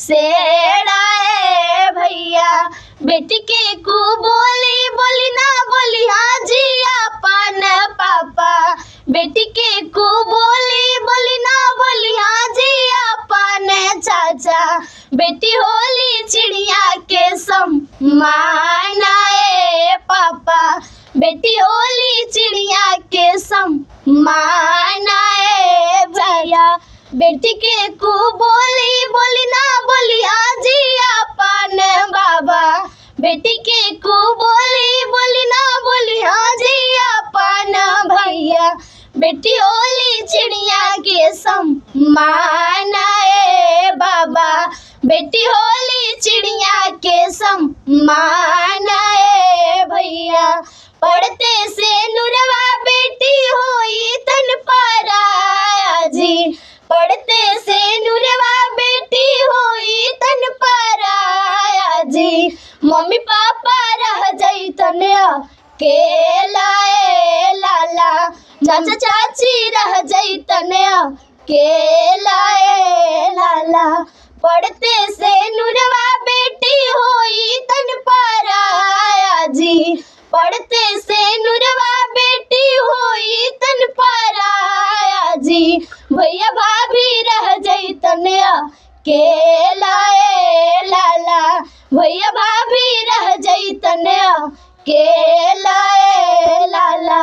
सेड़ाए भैया। बेटी के कु बोली बोली ना बोली हाँ जी अपन पापा। बेटी के कु बोली बोली ना बोली हाँ जी अपन चाचा। बेटी होली चिड़िया के समान आए पापा। बेटी होली चिड़िया के समान आए भैया। बेटी के कु बोली बोली ना बोली हाँ जी अपन बाबा। बेटी के कु बोली बोली ना बोली हाँ जी अपन भैया। बेटी होली चिड़िया के समान आए बाबा। बेटी होली चिड़िया के समान आए भैया। पढ़ते से नुरवा बेटी होई तन पराया जी। पढ़ते से नुरवा बेटी होई तन पराया जी। मम्मी पापा रह जाई तन अकेला ए लाला। चाचा चाची रह जाई तन अकेला ए लाला। पढ़ते से नुरवा बेटी होई तन पराया जी। पढ़ते से नुरवा बेटी होई तन पराया जी। भैया भाभी रह जाई तन अकेला ए लाला। भैया भाभी रह जाई तन अकेला ए लाला।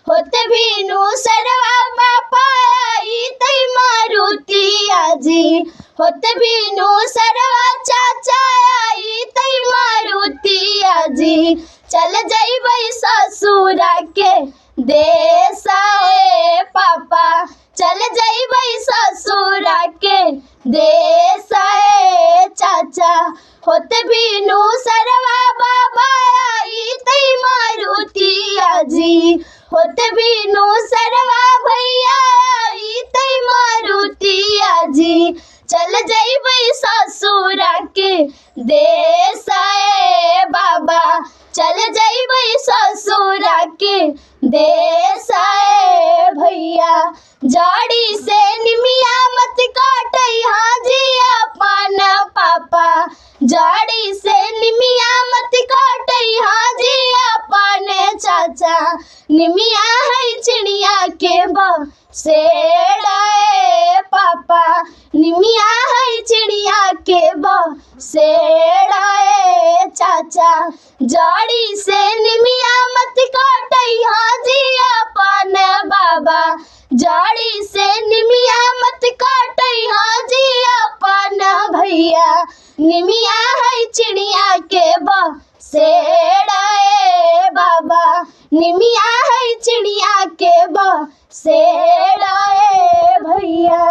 होते भीनु सरवा बापा आई तई मारुतिया जी। होते भीनु सरवा चाचा आई तई मारुतिया जी। चल जाइबै ससुरा के देसा ए पापा। चल जाइबै ससुरा के देसा ए चाचा। होते भीनु सरवा बाबा आई तई मारुतिया जी। होते भीनु सरवा भैया आई तई मारुतिया जी। चल जाइबै ससुरा के देसा ए बाबा। चल जाइबै ससुरा के देसा ए भैया। जड़ी से निमिया मत काटई हाँ जी अपन पापा। जड़ी से निमिया मत काटई हाँ जी अपन चाचा। निमिया है चिड़िया के बसेड़ा ए पापा। निमिया है चिड़िया के बसेड़ा ए चाचा। जड़ी से निमिया मत काटई हाँ जी अपन बाबा। जड़ी से निमिया मत काटई हाँ जी अपन भैया। निमिया है चिड़िया के बसेड़ा ए बाबा। निमिया है चिड़िया के बसेड़ा ए भैया।